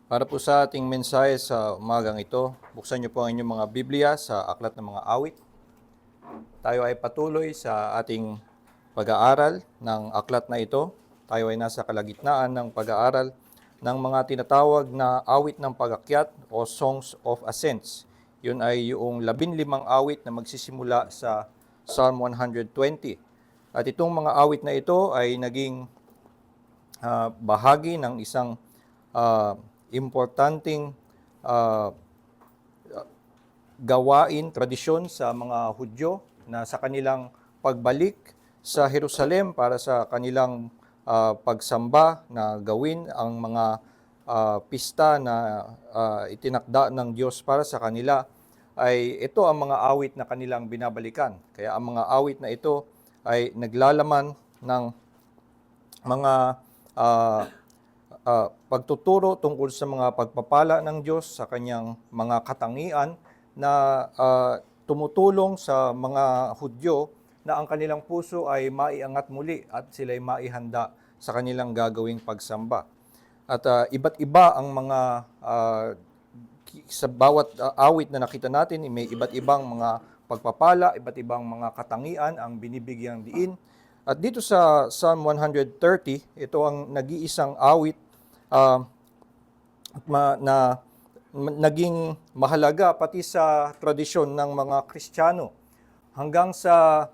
Para po sa ating mensahe sa umagang ito, buksan niyo po ang inyong mga Biblia sa Aklat ng mga Awit. Tayo ay patuloy sa ating pag-aaral ng aklat na ito. Tayo ay nasa kalagitnaan ng pag-aaral ng mga tinatawag na awit ng pag-akyat o Songs of Ascents. Yun ay yung 15 awit na magsisimula sa Psalm 120. At itong mga awit na ito ay naging bahagi ng isang importanteng gawain, tradisyon sa mga Hudyo na sa kanilang pagbalik sa Jerusalem para sa kanilang pagsamba na gawin ang mga pista na itinakda ng Diyos para sa kanila, ay ito ang mga awit na kanilang binabalikan. Kaya ang mga awit na ito ay naglalaman ng mga pagtuturo tungkol sa mga pagpapala ng Diyos sa kanyang mga katangian na tumutulong sa mga Hudyo na ang kanilang puso ay maiangat muli at sila'y maihanda sa kanilang gagawing pagsamba. At iba't iba ang mga sa bawat awit na nakita natin, may iba't ibang mga pagpapala, iba't ibang mga katangian ang binibigyang diin. At dito sa Psalm 130, ito ang nag-iisang awit na naging mahalaga pati sa tradisyon ng mga Kristiyano. Hanggang sa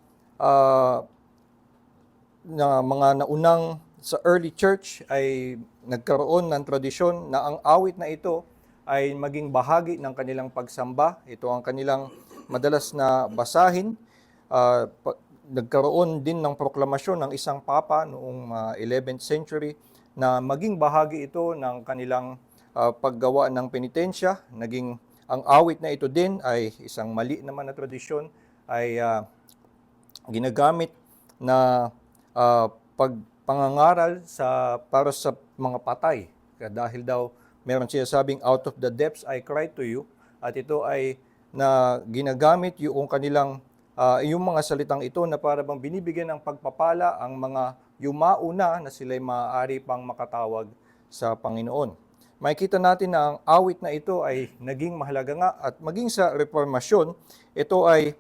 na mga naunang sa early church ay nagkaroon ng tradisyon na ang awit na ito ay maging bahagi ng kanilang pagsamba. Ito ang kanilang madalas na basahin. Nagkaroon din ng proklamasyon ng isang papa noong 11th century na maging bahagi ito ng kanilang paggawa ng penitensya. Naging ang awit na ito din ay isang mali naman na tradisyon, ay ginagamit na pagpangangaral para sa mga patay. Dahil daw meron siya sabing, out of the depths I cry to you, at ito ay na ginagamit yung kanilang yung mga salitang ito na para bang binibigyan ng pagpapala ang mga yumauna na sila'y maaari pang makatawag sa Panginoon. Makikita natin na ang awit na ito ay naging mahalaga nga, at maging sa reformasyon, ito ay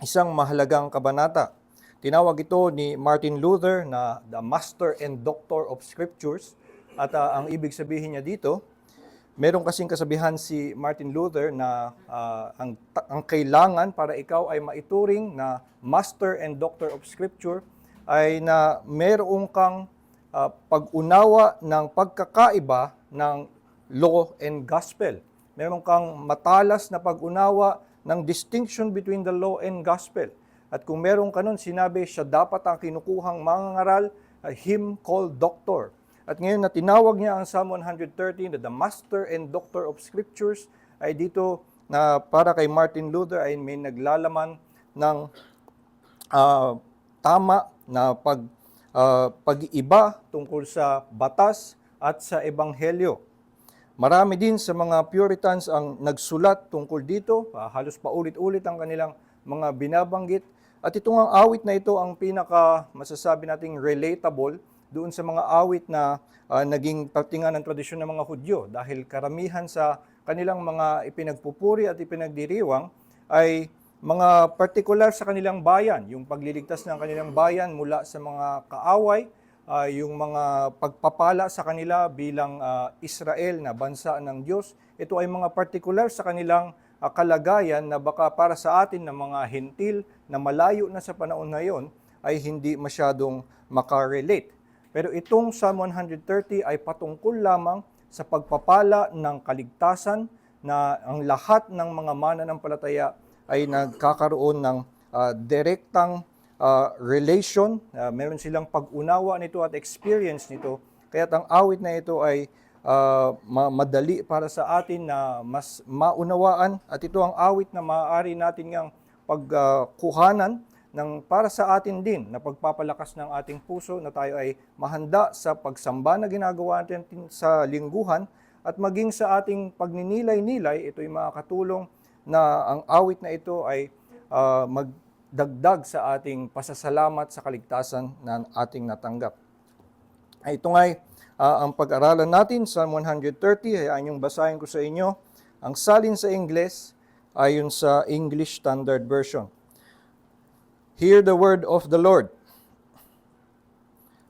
isang mahalagang kabanata. Tinawag ito ni Martin Luther na the Master and Doctor of Scriptures. At ang ibig sabihin niya dito, meron kasing kasabihan si Martin Luther na ang kailangan para ikaw ay maituring na Master and Doctor of Scripture ay na meron kang pag-unawa ng pagkakaiba ng law and gospel. Meron kang matalas na pag-unawa ng distinction between the law and gospel. At kung meron ka nun, sinabi siya dapat ang kinukuhang mangangaral, him called doctor. At ngayon na tinawag niya ang Psalm 130 na the Master and Doctor of Scriptures, ay dito na para kay Martin Luther ay may naglalaman ng tama na pag-iiba tungkol sa batas at sa ebanghelyo. Marami din sa mga Puritans ang nagsulat tungkol dito, halos paulit-ulit ang kanilang mga binabanggit. At itong ang awit na ito ang pinaka masasabi nating relatable doon sa mga awit na naging patingan ng tradisyon ng mga Hudyo, dahil karamihan sa kanilang mga ipinagpupuri at ipinagdiriwang ay mga partikular sa kanilang bayan, yung pagliligtas ng kanilang bayan mula sa mga kaaway, yung mga pagpapala sa kanila bilang Israel na bansa ng Diyos. Ito ay mga partikular sa kanilang kalagayan na baka para sa atin na mga hentil na malayo na sa panahon na yon ay hindi masyadong makarelate. Pero itong Psalm 130 ay patungkol lamang sa pagpapala ng kaligtasan na ang lahat ng mga mananampalataya ay nagkakaroon ng direktang relation. Meron silang pag-unawa nito at experience nito. Kaya ang awit na ito ay madali para sa atin na mas maunawaan, at ito ang awit na maaari natin ngang pagkuhanan ng para sa atin din na pagpapalakas ng ating puso na tayo ay mahanda sa pagsamba na ginagawa natin sa lingguhan, at maging sa ating pagninilay-nilay, ito ay makakatulong na ang awit na ito ay magdagdag sa ating pasasalamat sa kaligtasan na ating natanggap. Ito ay ang pag-aralan natin, Psalm 130, hayaan yung basahin ko sa inyo. Ang salin sa Ingles ayon sa English Standard Version. Hear the word of the Lord,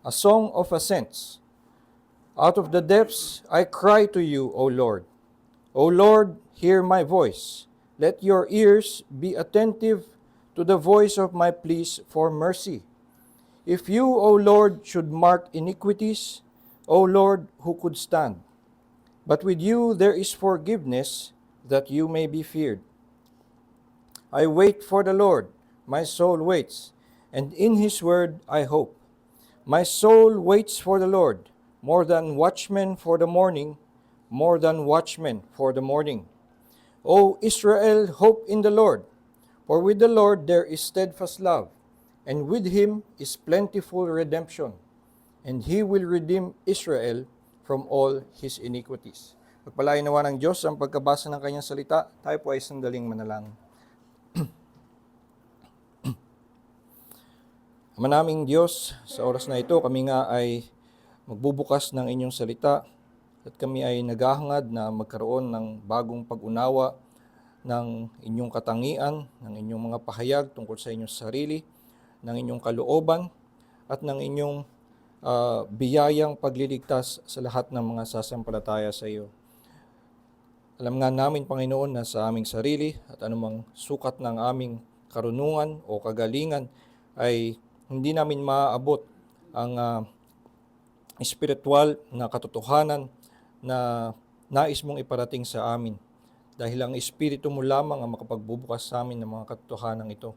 a song of ascents. Out of the depths I cry to you, O Lord. O Lord, hear my voice. Let your ears be attentive to the voice of my pleas for mercy. If you, O Lord, should mark iniquities, O Lord, who could stand? But with you there is forgiveness, that you may be feared. I wait for the Lord, my soul waits, and in his word I hope. My soul waits for the Lord, more than watchmen for the morning, more than watchmen for the morning. O Israel, hope in the Lord, for with the Lord there is steadfast love, and with him is plentiful redemption, and he will redeem Israel from all his iniquities. Pagpalain nawa ng Diyos ang pagkabasa ng kanyang salita, tayo po ay sandaling manalangin. Ama naming Diyos, sa oras na ito, kami nga ay magbubukas ng inyong salita at kami ay naghahangad na magkaroon ng bagong pag-unawa ng inyong katangian, ng inyong mga pahayag tungkol sa inyong sarili, ng inyong kalooban, at ng inyong biyayang pagliligtas sa lahat ng mga sasampalataya sa iyo. Alam nga namin, Panginoon, na sa aming sarili at anumang sukat ng aming karunungan o kagalingan ay hindi namin maaabot ang espiritual na katotohanan na nais mong iparating sa amin. Dahil ang Espiritu mo lamang ang makapagbubukas sa amin ng mga katotohanan ito.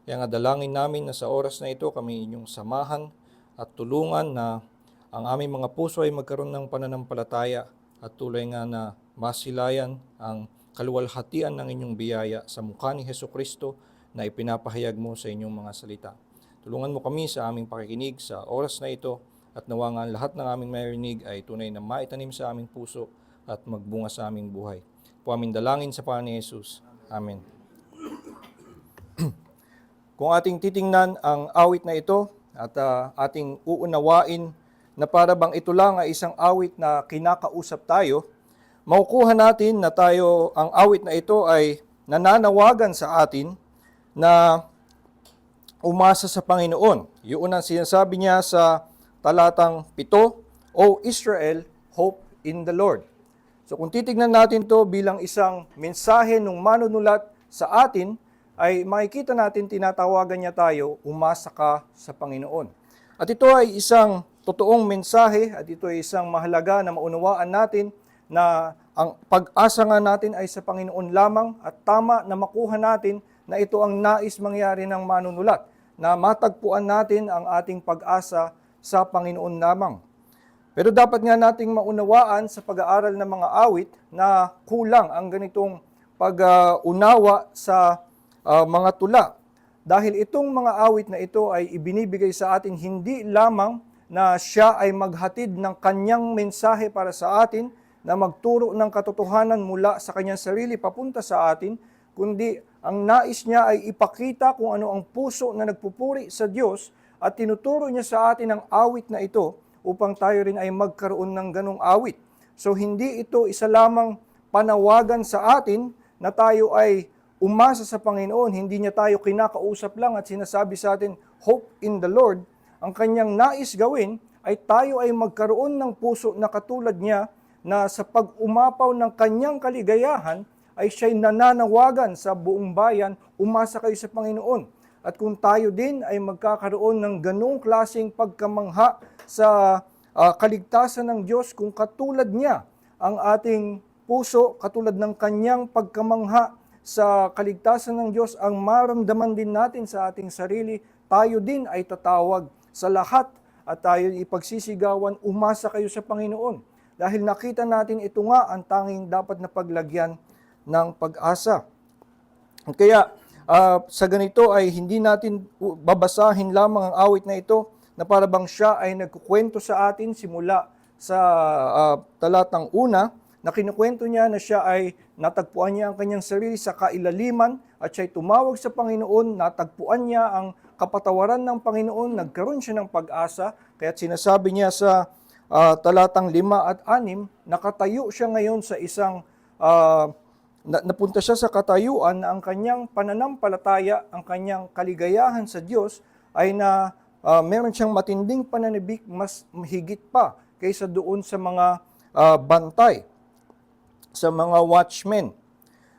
Kaya nga dalangin namin na sa oras na ito kami inyong samahan at tulungan na ang aming mga puso ay magkaroon ng pananampalataya at tulay nga na masilayan ang kaluwalhatian ng inyong biyaya sa mukha ni Hesukristo na ipinapahayag mo sa inyong mga salita. Tulungan mo kami sa aming pakikinig sa oras na ito at nawa nga lahat ng aming marinig ay tunay na maitanim sa aming puso at magbunga sa aming buhay. Po aming dalangin sa pangalan ni Jesus. Amen. Kung ating titingnan ang awit na ito at ating uunawain na para bang ito lang ay isang awit na kinakausap tayo, makukuha natin na ang awit na ito ay nananawagan sa atin na umasa sa Panginoon. Yun ang sinasabi niya sa talatang 7, O Israel, hope in the Lord. So kung titignan natin to bilang isang mensahe ng manunulat sa atin, ay makikita natin tinatawagan niya tayo, umasa ka sa Panginoon. At ito ay isang totoong mensahe at ito ay isang mahalaga na maunawaan natin na ang pag-asa nga natin ay sa Panginoon lamang at tama na makuha natin na ito ang nais mangyari ng manunulat, na matagpuan natin ang ating pag-asa sa Panginoon lamang. Pero dapat nga nating maunawaan sa pag-aaral ng mga awit na kulang ang ganitong pag-unawa sa mga tula. Dahil itong mga awit na ito ay ibinibigay sa atin hindi lamang na siya ay maghatid ng kanyang mensahe para sa atin, na magturo ng katotohanan mula sa kanyang sarili papunta sa atin, kundi ang nais niya ay ipakita kung ano ang puso na nagpupuri sa Diyos at tinuturo niya sa atin ang awit na ito upang tayo rin ay magkaroon ng ganong awit. So hindi ito isa lamang panawagan sa atin na tayo ay umasa sa Panginoon, hindi niya tayo kinakausap lang at sinasabi sa atin, hope in the Lord. Ang kanyang nais gawin ay tayo ay magkaroon ng puso na katulad niya, na sa pag-umapaw ng kanyang kaligayahan ay siya'y nananawagan sa buong bayan, umasa kayo sa Panginoon. At kung tayo din ay magkakaroon ng ganung klaseng pagkamangha sa kaligtasan ng Diyos, kung katulad niya ang ating puso, katulad ng kanyang pagkamangha sa kaligtasan ng Diyos, ang maramdaman din natin sa ating sarili, tayo din ay tatawag sa lahat at tayo ipagsisigawan, umasa kayo sa Panginoon. Dahil nakita natin ito nga ang tanging dapat na paglagyan ng pag-asa. Kaya sa ganito ay hindi natin babasahin lamang ang awit na ito na para bang siya ay nagkukwento sa atin simula sa talatang una, na kinukwento niya na siya ay natagpuan niya ang kanyang sarili sa kailaliman at siya'y tumawag sa Panginoon, natagpuan niya ang kapatawaran ng Panginoon, nagkaroon siya ng pag-asa, kaya't sinasabi niya sa talatang 5 at 6, nakatayo siya ngayon sa isang, napunta siya sa katayuan na ang kanyang pananampalataya, ang kanyang kaligayahan sa Diyos ay na meron siyang matinding pananibik mas higit pa kaysa doon sa mga bantay, sa mga watchmen.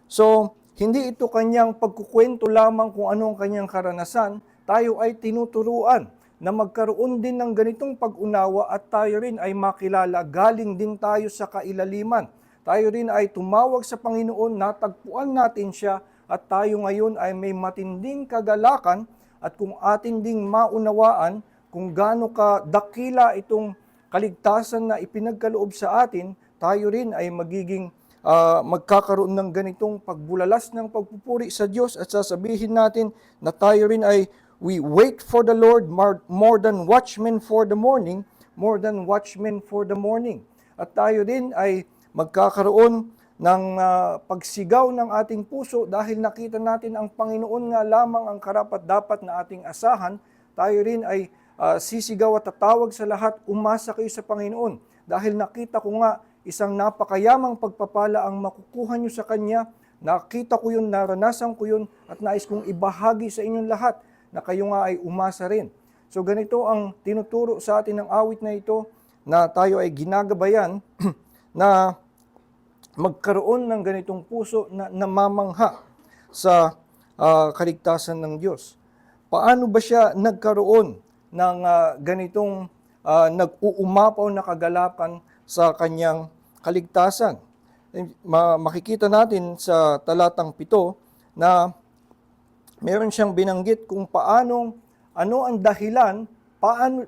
So, hindi ito kanyang pagkukwento lamang kung ano ang kanyang karanasan, tayo ay tinuturuan na magkaroon din ng ganitong pag-unawa at tayo rin ay makilala, galing din tayo sa kailaliman. Tayo rin ay tumawag sa Panginoon, natagpuan natin siya at tayo ngayon ay may matinding kagalakan at kung atin ding maunawaan kung gaano ka dakila itong kaligtasan na ipinagkaloob sa atin, tayo rin ay magiging magkakaroon ng ganitong pagbulalas ng pagpupuri sa Diyos at sasabihin natin na tayo rin ay we wait for the Lord more than watchmen for the morning, more than watchmen for the morning. At tayo din ay magkakaroon ng pagsigaw ng ating puso dahil nakita natin ang Panginoon nga lamang ang karapat-dapat na ating asahan. Tayo rin ay sisigaw at tatawag sa lahat, umasa kayo sa Panginoon. Dahil nakita ko nga isang napakayamang pagpapala ang makukuha nyo sa Kanya. Nakita ko yun, naranasan ko yun, at nais kong ibahagi sa inyong lahat na kayo nga ay umasa rin. So ganito ang tinuturo sa atin ng awit na ito, na tayo ay ginagabayan na magkaroon ng ganitong puso na namamangha sa kaligtasan ng Diyos. Paano ba siya nagkaroon ng ganitong nag-uumapaw na kagalakan sa kanyang kaligtasan? Makikita natin sa talatang 7 na meron siyang binanggit kung ano ang dahilan,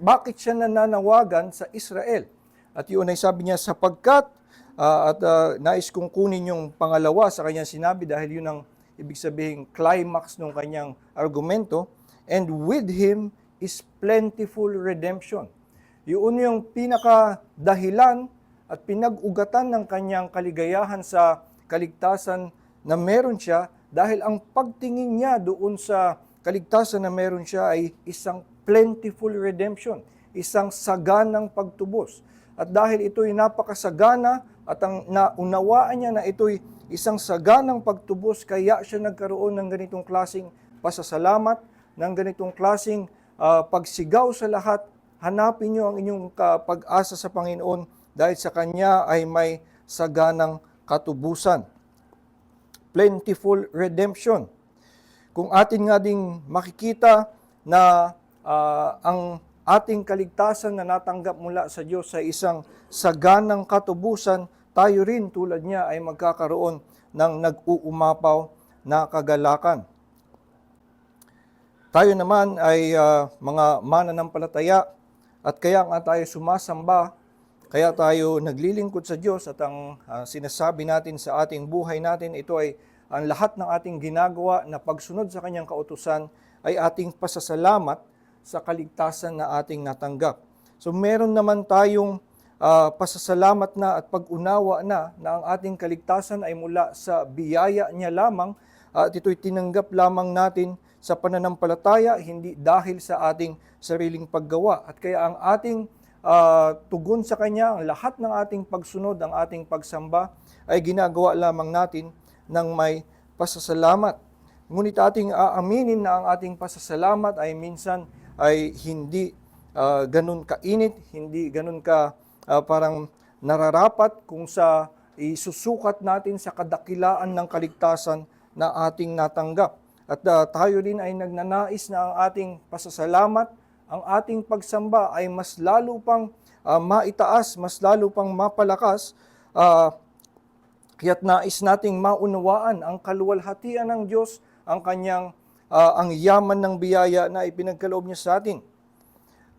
bakit siya nananawagan sa Israel. At yun ay sabi niya, sapagkat, nais kong kunin yung pangalawa sa kanyang sinabi dahil yun ang ibig sabihin climax ng kanyang argumento, and with him is plentiful redemption. Yun yung pinaka-dahilan at pinag-ugatan ng kanyang kaligayahan sa kaligtasan na meron siya, dahil ang pagtingin niya doon sa kaligtasan na meron siya ay isang plentiful redemption, isang saganang pagtubos. At dahil ito'y napakasagana at ang naunawaan niya na ito'y isang saganang pagtubos, kaya siya nagkaroon ng ganitong klaseng pasasalamat, ng ganitong klaseng pagsigaw sa lahat. Hanapin niyo ang inyong pag-asa sa Panginoon dahil sa Kanya ay may saganang katubusan. Plentiful redemption. Kung atin nga ding makikita na ang ating kaligtasan na natanggap mula sa Diyos sa isang saganang katubusan, tayo rin tulad niya ay magkakaroon ng nag-uumapaw na kagalakan. Tayo naman ay mga mananampalataya at kaya nga tayo sumasamba, kaya tayo naglilingkod sa Diyos at ang sinasabi natin sa ating buhay natin, ito ay ang lahat ng ating ginagawa na pagsunod sa Kanyang kautusan ay ating pasasalamat sa kaligtasan na ating natanggap. So meron naman tayong pasasalamat na at pag-unawa na ang ating kaligtasan ay mula sa biyaya niya lamang at ito'y tinanggap lamang natin sa pananampalataya, hindi dahil sa ating sariling paggawa. At kaya ang ating tugon sa Kanya, ang lahat ng ating pagsunod, ang ating pagsamba ay ginagawa lamang natin ng may pasasalamat. Ngunit ating aaminin na ang ating pasasalamat ay minsan ay hindi ganun kainit, hindi ganun ka parang nararapat kung sa isusukat natin sa kadakilaan ng kaligtasan na ating natanggap. At tayo rin ay nagnanais na ang ating pasasalamat, ang ating pagsamba ay mas lalo pang maitaas, mas lalo pang mapalakas, kaya't nais nating maunawaan ang kaluwalhatian ng Diyos, ang kanyang ang yaman ng biyaya na ipinagkaloob niya sa atin.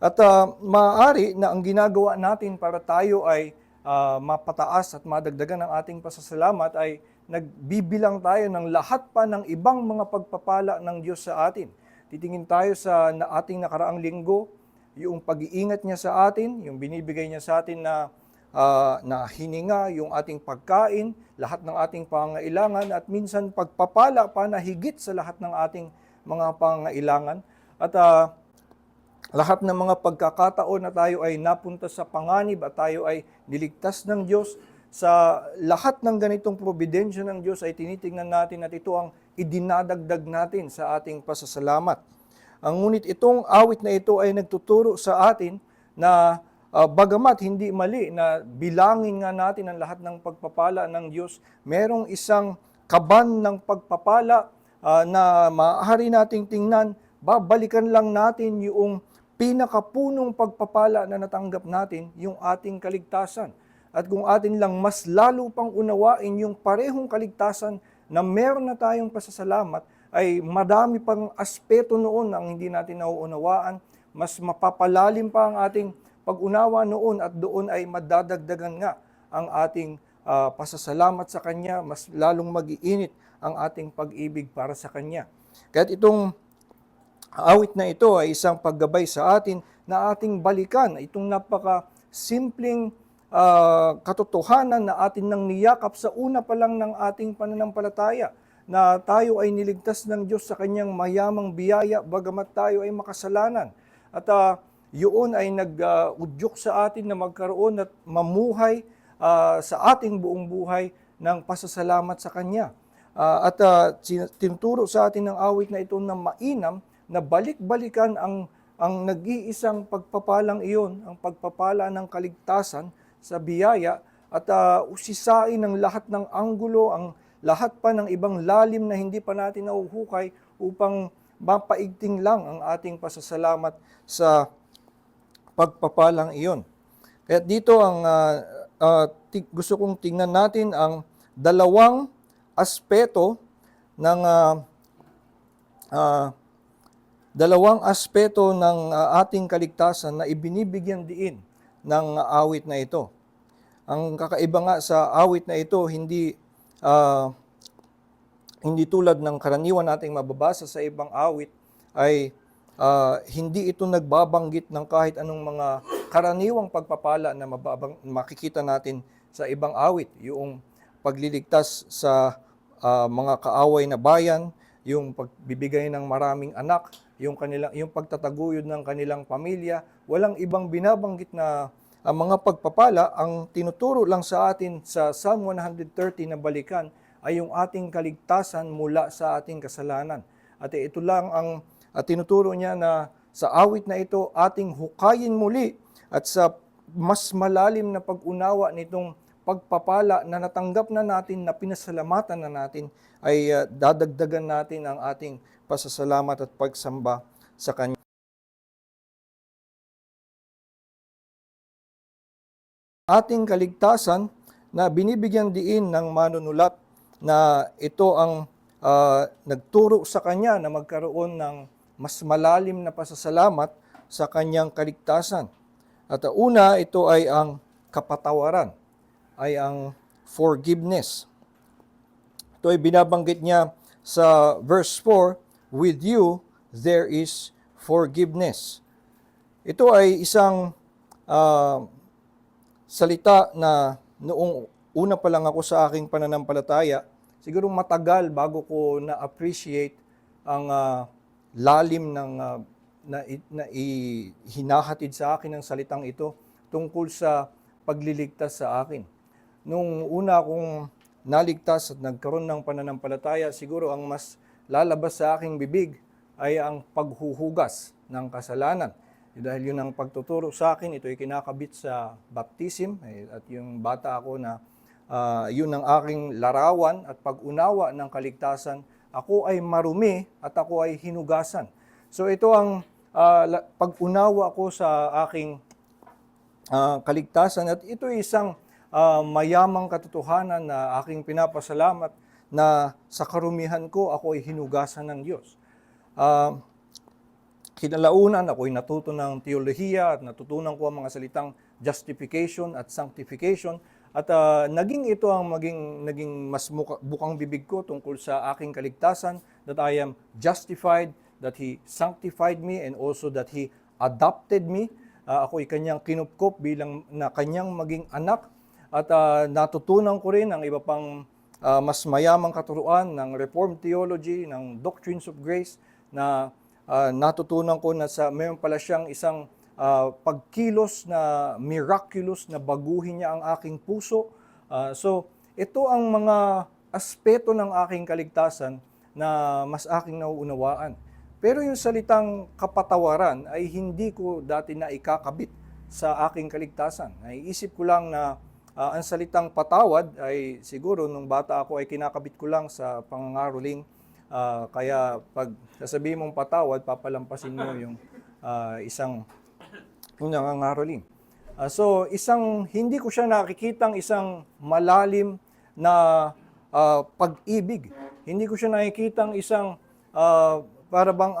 At maaari na ang ginagawa natin para tayo ay mapataas at madagdagan ng ating pasasalamat ay nagbibilang tayo ng lahat pa ng ibang mga pagpapala ng Diyos sa atin. Titingin tayo sa ating nakaraang linggo, yung pag-iingat niya sa atin, yung binibigay niya sa atin na hininga, yung ating pagkain, lahat ng ating pangangailangan, at minsan pagpapala pa na higit sa lahat ng ating mga pangangailangan. At lahat ng mga pagkakataon na tayo ay napunta sa panganib at tayo ay niligtas ng Diyos, sa lahat ng ganitong probidensya ng Diyos ay tinitingnan natin at ito ang idinadagdag natin sa ating pasasalamat. Ngunit itong awit na ito ay nagtuturo sa atin na bagamat hindi mali na bilangin nga natin ang lahat ng pagpapala ng Diyos, merong isang kaban ng pagpapala na maaari nating tingnan, babalikan lang natin yung pinakapunong pagpapala na natanggap natin, yung ating kaligtasan. At kung atin lang mas lalo pang unawain yung parehong kaligtasan na meron na tayong pasasalamat, ay madami pang aspeto noon ang hindi natin nauunawaan, mas mapapalalim pa ang ating pag-unawa noon at doon ay madadagdagan nga ang ating pasasalamat sa Kanya, mas lalong mag-iinit ang ating pag-ibig para sa Kanya. Kaya't itong awit na ito ay isang paggabay sa atin na ating balikan itong napaka-simpleng katotohanan na atin nang niyakap sa una pa lang ng ating pananampalataya, na tayo ay niligtas ng Diyos sa Kanyang mayamang biyaya bagamat tayo ay makasalanan. At yun ay nag-udyok sa atin na magkaroon at mamuhay sa ating buong buhay ng pasasalamat sa Kanya. At tinuturo sa atin ng awit na ito na mainam na balik-balikan ang nag-iisang pagpapalang iyon, ang pagpapala ng kaligtasan sa biyaya, at usisain ang lahat ng anggulo, ang lahat pa ng ibang lalim na hindi pa natin nahuhukay upang mapaigting lang ang ating pasasalamat sa pagpapalang iyon. Kaya dito ang gusto kong tingnan natin ang dalawang aspeto ng ating kaligtasan na ibinibigyan diin ng awit na ito. Ang kakaiba nga sa awit na ito, hindi tulad ng karaniwan nating mababasa sa ibang awit, ay hindi ito nagbabanggit ng kahit anong mga karaniwang pagpapala na makikita natin sa ibang awit. Yung pagliligtas sa mga kaaway na bayan, yung pagbibigay ng maraming anak, yung pagtataguyod ng kanilang pamilya, walang ibang binabanggit na mga pagpapala. Ang tinuturo lang sa atin sa Psalm 130 na balikan ay yung ating kaligtasan mula sa ating kasalanan. At ito lang ang tinuturo niya na sa awit na ito ating hukayin muli, at sa mas malalim na pag-unawa nitong pagpapala na natanggap na natin, na pinasalamatan na natin, ay dadagdagan natin ang ating pasasalamat at pagsamba sa Kanya. Ating kaligtasan na binibigyan diin ng manunulat na ito ang nagturo sa Kanya na magkaroon ng mas malalim na pasasalamat sa Kanyang kaligtasan. At una, ito ay ang kapatawaran, ay ang forgiveness. Ito ay binabanggit niya sa verse 4, with you there is forgiveness. Ito ay isang salita na noong una pa lang ako sa aking pananampalataya, siguro matagal bago ko na-appreciate ang lalim ng na hinahatid sa akin ng salitang ito tungkol sa pagliligtas sa akin. Nung una akong naligtas at nagkaroon ng pananampalataya, siguro ang mas lalabas sa aking bibig ay ang paghuhugas ng kasalanan. Dahil yun ang pagtuturo sa akin, ito ay kinakabit sa baptism, at yung bata ako na yun ang aking larawan at pag-unawa ng kaligtasan, ako ay marumi at ako ay hinugasan. So ito ang pag-unawa ko sa aking kaligtasan, at ito ay isang mayamang katotohanan na aking pinapasalamat na sa karumihan ko ako ay hinugasan ng Diyos. Kinalaunan ako'y natuto ng teolohiya at natutunan ko ang mga salitang justification at sanctification, at naging ito ang naging mas bukang bibig ko tungkol sa aking kaligtasan, that I am justified, that He sanctified me, and also that He adopted me. Ako'y Kanyang kinupkop bilang na Kanyang maging anak, at natutunan ko rin ang iba pang mas mayamang katuruan ng Reformed theology, ng Doctrines of Grace, na natutunan ko na mayroon pala siyang isang pagkilos na miraculous na baguhin niya ang aking puso. So, ito ang mga aspeto ng aking kaligtasan na mas aking nauunawaan. Pero yung salitang kapatawaran ay hindi ko dati na ikakabit sa aking kaligtasan. Naiisip ko lang na ang salitang patawad ay siguro nung bata ako ay kinakabit ko lang sa pangangaroling. Kaya pag sasabihin mong patawad, papalampasin mo yung isang nangangaroling. So hindi ko siya nakikitang isang malalim na pag-ibig. Hindi ko siya nakikitang isang para bang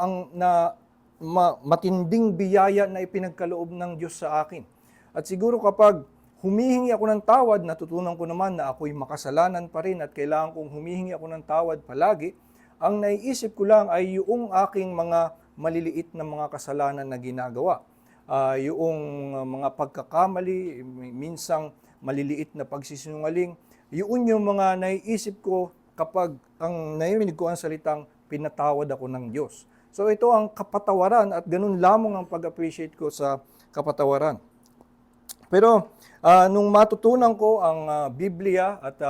matinding biyaya na ipinagkaloob ng Diyos sa akin. At siguro kapag humihingi ako ng tawad, natutunan ko naman na ako'y makasalanan pa rin at kailangan kong humihingi ako ng tawad palagi. Ang naiisip ko lang ay yung aking mga maliliit na mga kasalanan na ginagawa. Yung mga pagkakamali, minsang maliliit na pagsisinungaling, yun yung mga naiisip ko kapag ang narinig ko ang salitang pinatawad ako ng Diyos. So ito ang kapatawaran at ganun lamang ang pag-appreciate ko sa kapatawaran. Pero nung matutunan ko ang Biblia at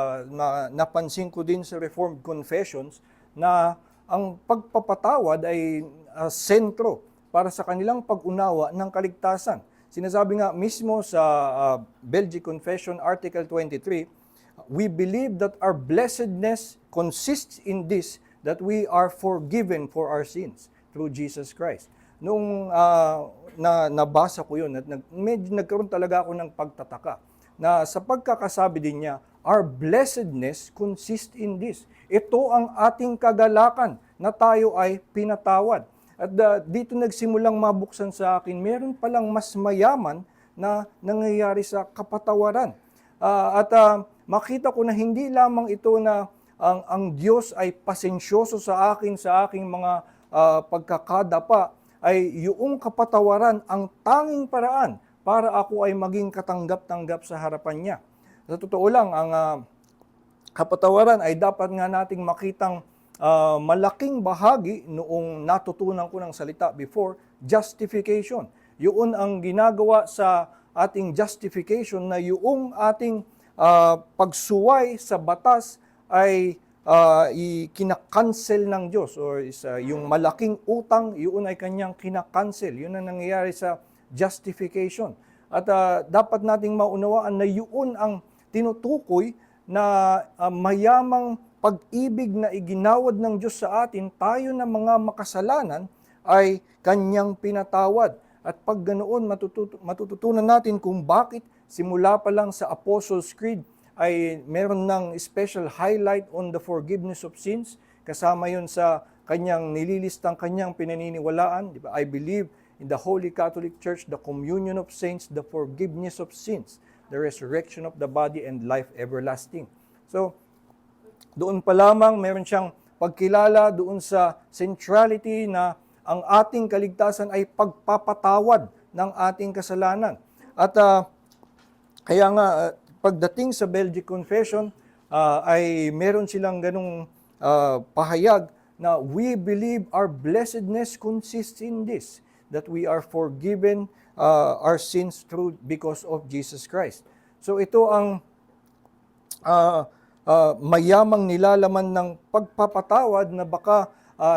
napansin ko din sa Reformed Confessions na ang pagpapatawad ay sentro para sa kanilang pag-unawa ng kaligtasan. Sinasabi nga mismo sa Belgic Confession Article 23, we believe that our blessedness consists in this, that we are forgiven for our sins through Jesus Christ. Nung nabasa ko yun, at medyo nagkaroon talaga ako ng pagtataka na sa pagkakasabi din niya, our blessedness consists in this. Ito ang ating kagalakan na tayo ay pinatawad. At dito nagsimulang mabuksan sa akin, meron palang mas mayaman na nangyayari sa kapatawaran. Makita ko na hindi lamang ito na ang Diyos ay pasensyoso sa aking mga pagkakadapa, ay yung kapatawaran ang tanging paraan para ako ay maging katanggap-tanggap sa harapan niya. Sa totoo lang, ang kapatawaran ay dapat nga nating makitang malaking bahagi noong natutunan ko ng salita before, justification. Yun ang ginagawa sa ating justification na yung ating pagsuway sa batas ay kinakancel ng Diyos or yung malaking utang, yun ay kanyang kinakancel. Yun ang nangyayari sa justification. At dapat nating maunawaan na yun ang tinutukoy na mayamang pag-ibig na iginawad ng Diyos sa atin, tayo na mga makasalanan ay kanyang pinatawad. At pag ganoon, matututunan natin kung bakit simula pa lang sa Apostles' Creed ay meron ng special highlight on the forgiveness of sins. Kasama yun sa kanyang nililistang kanyang pinaniniwalaan. Diba? I believe in the Holy Catholic Church, the communion of saints, the forgiveness of sins, the resurrection of the body, and life everlasting. So, doon pa lamang meron siyang pagkilala doon sa centrality na ang ating kaligtasan ay pagpapatawad ng ating kasalanan. At kaya nga, pagdating sa Belgic Confession, ay meron silang ganung pahayag na we believe our blessedness consists in this, that we are forgiven our sins because of Jesus Christ. So ito ang mayamang nilalaman ng pagpapatawad na baka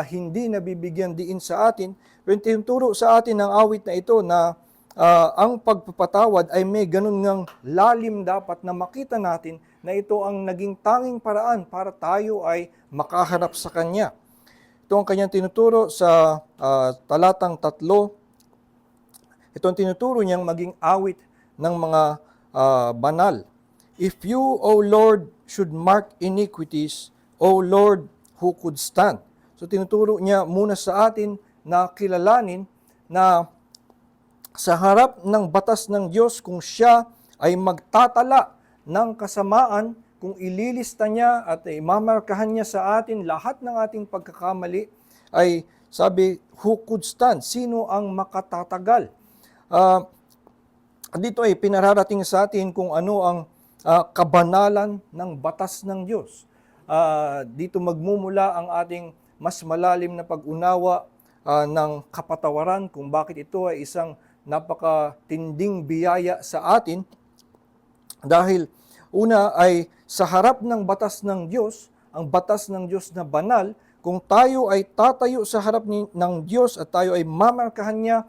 hindi nabibigyan diin sa atin. Pero tinuturo sa atin ng awit na ito na ang pagpapatawad ay may ganun ngang lalim dapat na makita natin na ito ang naging tanging paraan para tayo ay makaharap sa Kanya. Ito ang Kanyang tinuturo sa talatang 3. Ito ang tinuturo niyang maging awit ng mga banal. If you, O Lord, should mark iniquities, O Lord, who could stand? So tinuturo niya muna sa atin na kilalanin na sa harap ng batas ng Diyos, kung siya ay magtatala ng kasamaan, kung ililista niya at imamarkahan niya sa atin lahat ng ating pagkakamali, ay sabi, who could stand? Sino ang makatatagal? Dito ay pinararating sa atin kung ano ang kabanalan ng batas ng Diyos. Dito magmumula ang ating mas malalim na pag-unawa ng kapatawaran, kung bakit ito ay isang napakatinding biyaya sa atin. Dahil una ay sa harap ng batas ng Diyos, ang batas ng Diyos na banal, kung tayo ay tatayo sa harap ng Diyos at tayo ay mamarkahan niya,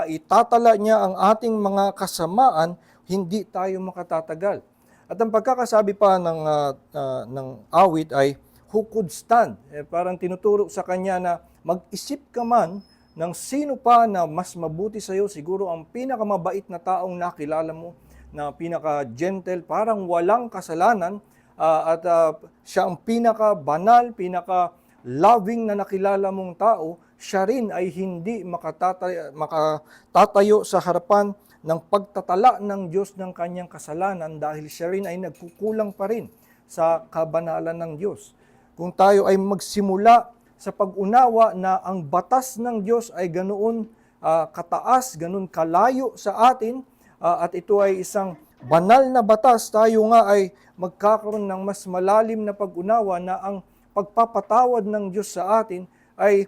itatala niya ang ating mga kasamaan, hindi tayo makatatagal. At ang pagkakasabi pa ng awit ay, who could stand? Parang tinuturo sa kanya na mag-isip ka man ng sino pa na mas mabuti sa iyo, siguro ang pinakamabait na taong nakilala mo, na pinaka-gentle, parang walang kasalanan, at siya ang pinaka-banal, pinaka-loving na nakilala mong tao, siya rin ay hindi makatatayo sa harapan ng pagtatala ng Diyos ng kanyang kasalanan dahil siya rin ay nagkukulang pa rin sa kabanalan ng Diyos. Kung tayo ay magsimula sa pag-unawa na ang batas ng Diyos ay ganoon kataas, ganoon kalayo sa atin, at ito ay isang banal na batas, tayo nga ay magkakaroon ng mas malalim na pag-unawa na ang pagpapatawad ng Diyos sa atin ay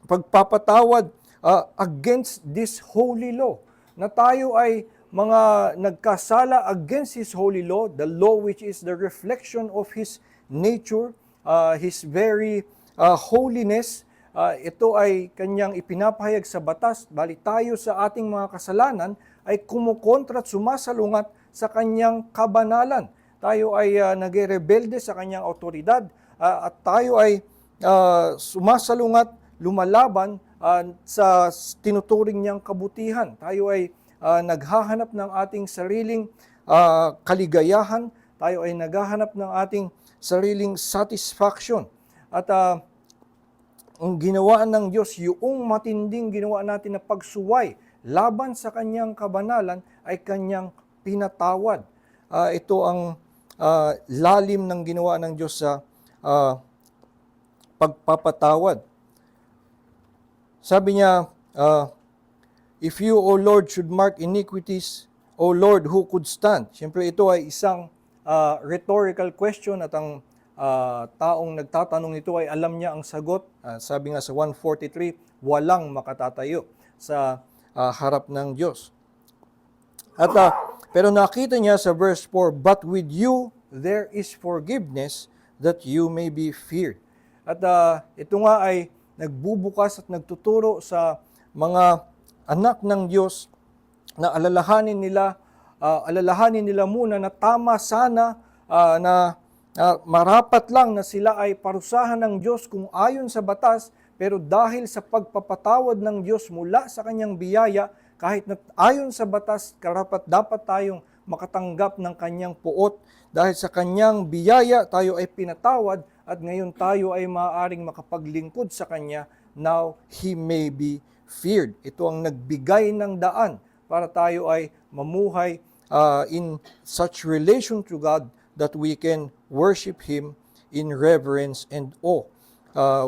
pagpapatawad against this holy law. Na tayo ay mga nagkasala against His holy law, the law which is the reflection of His nature, His very holiness. Ito ay kanyang ipinapahayag sa batas, bali tayo sa ating mga kasalanan ay kumukontra at sumasalungat sa kanyang kabanalan. Tayo ay nagre-rebelde sa kanyang autoridad, at tayo ay sumasalungat, lumalaban sa tinuturing niyang kabutihan. Tayo ay naghahanap ng ating sariling kaligayahan, tayo ay naghahanap ng ating sariling satisfaction. At ang ginawa ng Diyos, yung matinding ginawa natin na pagsuway laban sa kanyang kabanalan ay kanyang pinatawad. Ito ang lalim ng ginawa ng Diyos sa pagpapatawad. Sabi niya, if you, O Lord, should mark iniquities, O Lord, who could stand? Siyempre ito ay isang rhetorical question, at ang taong nagtatanong nito ay alam niya ang sagot. Sabi nga sa 143, walang makatatayo sa harap ng Diyos. At pero nakita niya sa verse 4, but with you there is forgiveness, that you may be feared. At ito nga ay nagbubukas at nagtuturo sa mga anak ng Diyos na alalahanin nila muna na tama sana na marapat lang na sila ay parusahan ng Diyos kung ayon sa batas, pero dahil sa pagpapatawad ng Diyos mula sa kanyang biyaya, kahit na ayon sa batas, dapat tayong makatanggap ng kanyang puot. Dahil sa kanyang biyaya, tayo ay pinatawad, at ngayon tayo ay maaaring makapaglingkod sa kanya. Now, He may be feared. Ito ang nagbigay ng daan para tayo ay mamuhay in such relation to God that we can worship Him in reverence and awe.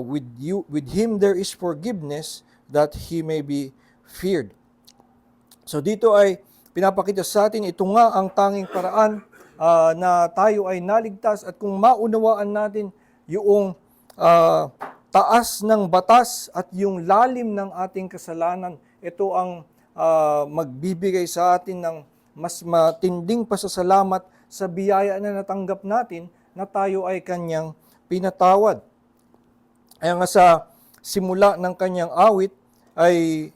With Him there is forgiveness, that He may be feared. So dito ay pinapakita sa atin, ito nga ang tanging paraan na tayo ay naligtas, at kung maunawaan natin yung taas ng batas at yung lalim ng ating kasalanan, ito ang magbibigay sa atin ng mas matinding pasasalamat sa biyaya na natanggap natin na tayo ay kanyang pinatawad. Kaya nga sa simula ng kanyang awit ay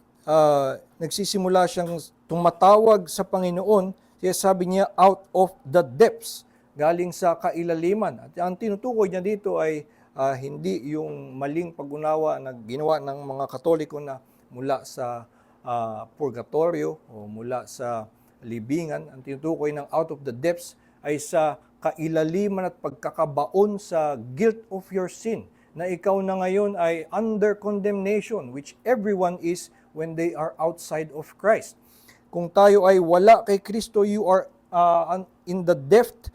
nagsisimula siyang tumatawag sa Panginoon, kaya sabi niya, out of the depths, galing sa kailaliman. At ang tinutukoy niya dito ay hindi yung maling pag-unawa na ginawa ng mga Katoliko na mula sa purgatorio o mula sa libingan. Ang tinutukoy ng out of the depths ay sa kailaliman at pagkakabaon sa guilt of your sin, na ikaw na ngayon ay under condemnation, which everyone is when they are outside of Christ. Kung tayo ay wala kay Kristo, you are in the depth,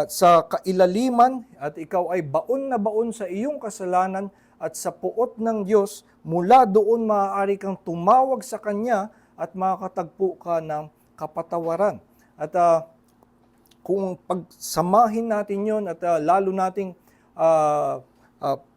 sa kailaliman, at ikaw ay baon na baon sa iyong kasalanan at sa puot ng Diyos. Mula doon maaari kang tumawag sa Kanya at makakatagpo ka ng kapatawaran. At kung pagsamahin natin yon at lalo nating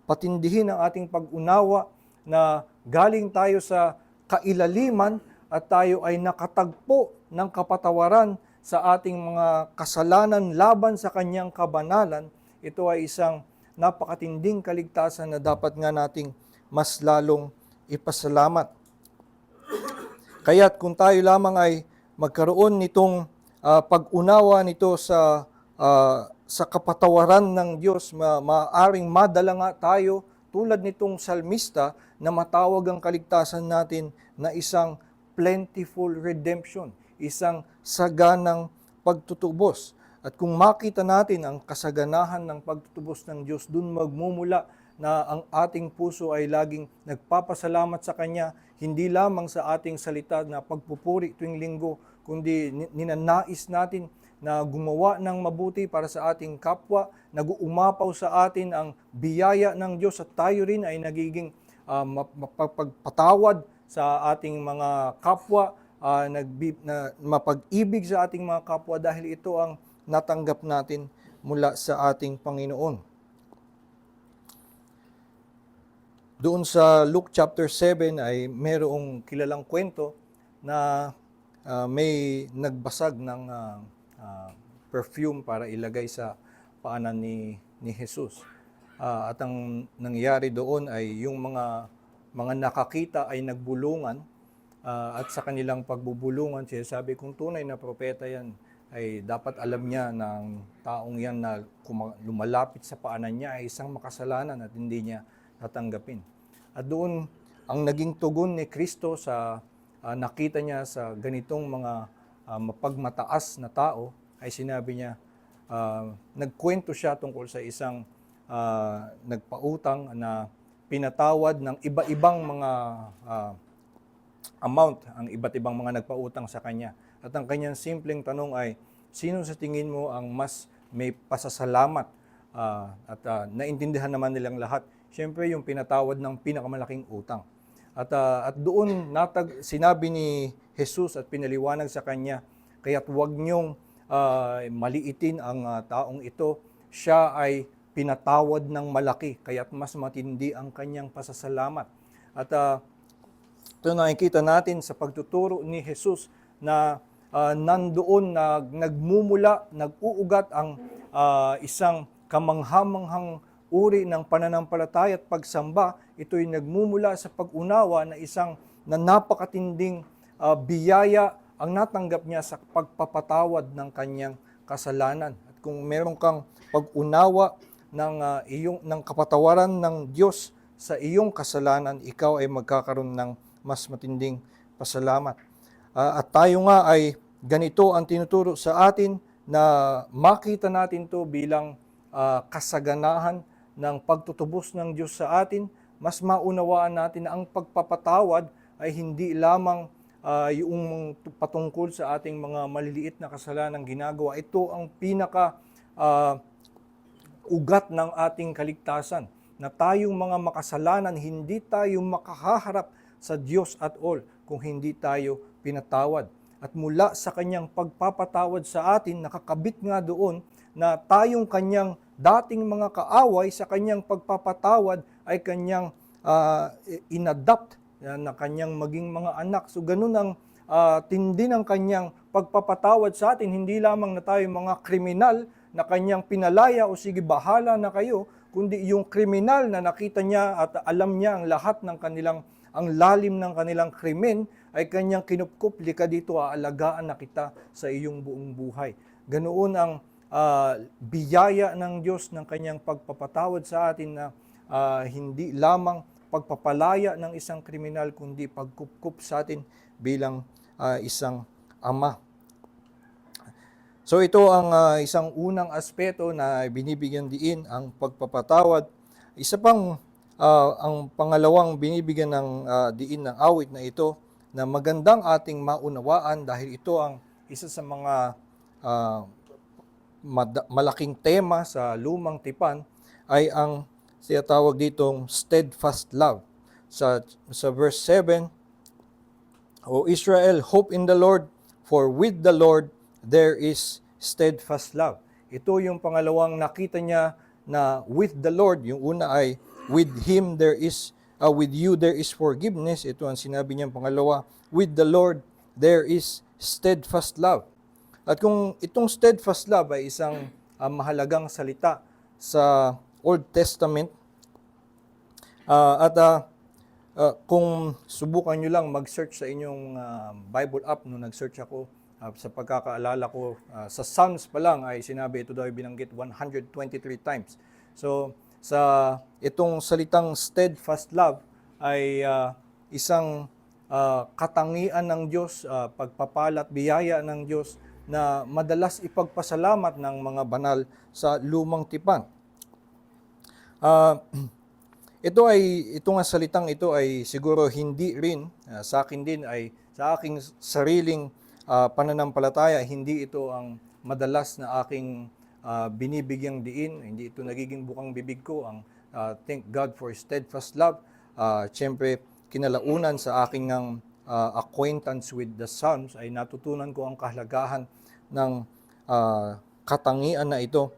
patindihin ang ating pag-unawa na galing tayo sa kailaliman at tayo ay nakatagpo ng kapatawaran sa ating mga kasalanan laban sa kanyang kabanalan. Ito ay isang napakatinding kaligtasan na dapat nga nating mas lalong ipasalamat. Kaya't kung tayo lamang ay magkaroon nitong pag-unawa nito sa kapatawaran ng Diyos, maaaring madala nga tayo tulad nitong salmista na matawag ang kaligtasan natin na isang plentiful redemption, isang saganang pagtutubos. At kung makita natin ang kasaganahan ng pagtutubos ng Diyos, dun magmumula na ang ating puso ay laging nagpapasalamat sa Kanya, hindi lamang sa ating salita na pagpupuri tuwing linggo, kundi ninanais natin na gumawa ng mabuti para sa ating kapwa, nag-uumapaw sa atin ang biyaya ng Diyos at tayo rin ay nagiging mapagpatawad sa ating mga kapwa, mapag-ibig sa ating mga kapwa dahil ito ang natanggap natin mula sa ating Panginoon. Doon sa Luke chapter 7 ay mayroong kilalang kwento na may nagbasag ng perfume para ilagay sa paanan ni Jesus. At ang nangyari doon ay yung mga nakakita ay nagbulungan at sa kanilang pagbubulungan, sabi kung tunay na propeta yan, ay dapat alam niya ng taong yan na lumalapit sa paanan niya ay isang makasalanan at hindi niya tatanggapin. At doon, ang naging tugon ni Kristo sa nakita niya sa ganitong mga mapagmataas na tao, ay sinabi niya, nagkwento siya tungkol sa isang nagpautang na pinatawad ng iba-ibang mga amount, ang iba't ibang mga nagpautang sa kanya. At ang kanyang simpleng tanong ay, sino sa tingin mo ang mas may pasasalamat? At naintindihan naman nilang lahat. Siyempre, yung pinatawad ng pinakamalaking utang. At doon sinabi ni Jesus at pinaliwanag sa kanya, kaya't huwag niyong maliitin ang taong ito. Siya ay pinatawad ng malaki, kaya't mas matindi ang kanyang pasasalamat. At ito nakikita natin sa pagtuturo ni Jesus na nandoon nagmumula, nag-uugat ang isang kamanghamanghang uri ng pananampalataya at pagsamba. Ito'y nagmumula sa pag-unawa na isang napakatinding biyaya ang natanggap niya sa pagpapatawad ng kanyang kasalanan. At kung meron kang pag-unawa ng kapatawaran ng Diyos sa iyong kasalanan, ikaw ay magkakaroon ng mas matinding pasalamat. At tayo nga ay ganito ang tinuturo sa atin na makita natin to bilang kasaganahan ng pagtutubos ng Diyos sa atin. Mas maunawaan natin na ang pagpapatawad ay hindi lamang yung patungkol sa ating mga maliliit na kasalanang ginagawa. Ito ang pinaka ugat ng ating kaligtasan, na tayong mga makasalanan, hindi tayo makahaharap sa Diyos at all kung hindi tayo pinatawad. At mula sa kanyang pagpapatawad sa atin, nakakabit nga doon na tayong kanyang dating mga kaaway sa kanyang pagpapatawad ay kanyang inadapt na kanyang maging mga anak. So ganun ang tindi ng kanyang pagpapatawad sa atin. Hindi lamang na tayo mga kriminal na kanyang pinalaya o sige bahala na kayo, kundi yung kriminal na nakita niya at alam niya ang lahat ng ang lalim ng kanilang krimen ay kanyang kinupkup, lika dito, aalagaan na kita sa iyong buong buhay. Ganoon ang biyaya ng Diyos ng kanyang pagpapatawad sa atin na hindi lamang pagpapalaya ng isang kriminal, kundi pagkupkup sa atin bilang isang ama. So ito ang isang unang aspeto na binibigyan diin ang pagpapatawad. Isa pang ang pangalawang binibigyan ng diin ng awit na ito na magandang ating maunawaan dahil ito ang isa sa mga malaking tema sa lumang tipan ay ang tinatawag ditong steadfast love. Sa verse 7, O Israel, hope in the Lord, for with the Lord there is steadfast love. Ito yung pangalawang nakita niya na with the Lord. Yung una ay with Him there is with you there is forgiveness. Ito ang sinabi niyang pangalawa, with the Lord there is steadfast love. At kung itong steadfast love ay isang mahalagang salita sa Old Testament, kung subukan nyo lang mag-search sa inyong Bible app, no, nag-search ako, sa pagkakaalala ko, sa Psalms pa lang ay sinabi, ito daw ay binanggit 123 times. So, sa itong salitang steadfast love ay isang katangian ng Diyos, pagpapala at biyaya ng Diyos na madalas ipagpasalamat ng mga banal sa lumang tipan. Ito nga salitang ito ay siguro hindi rin, sa akin din ay, sa aking sariling pananampalataya, hindi ito ang madalas na aking binibigyang diin, hindi ito nagiging bukang bibig ko, ang thank God for steadfast love. Siyempre, kinalaunan sa aking acquaintance with the Psalms ay natutunan ko ang kahalagahan ng katangian na ito.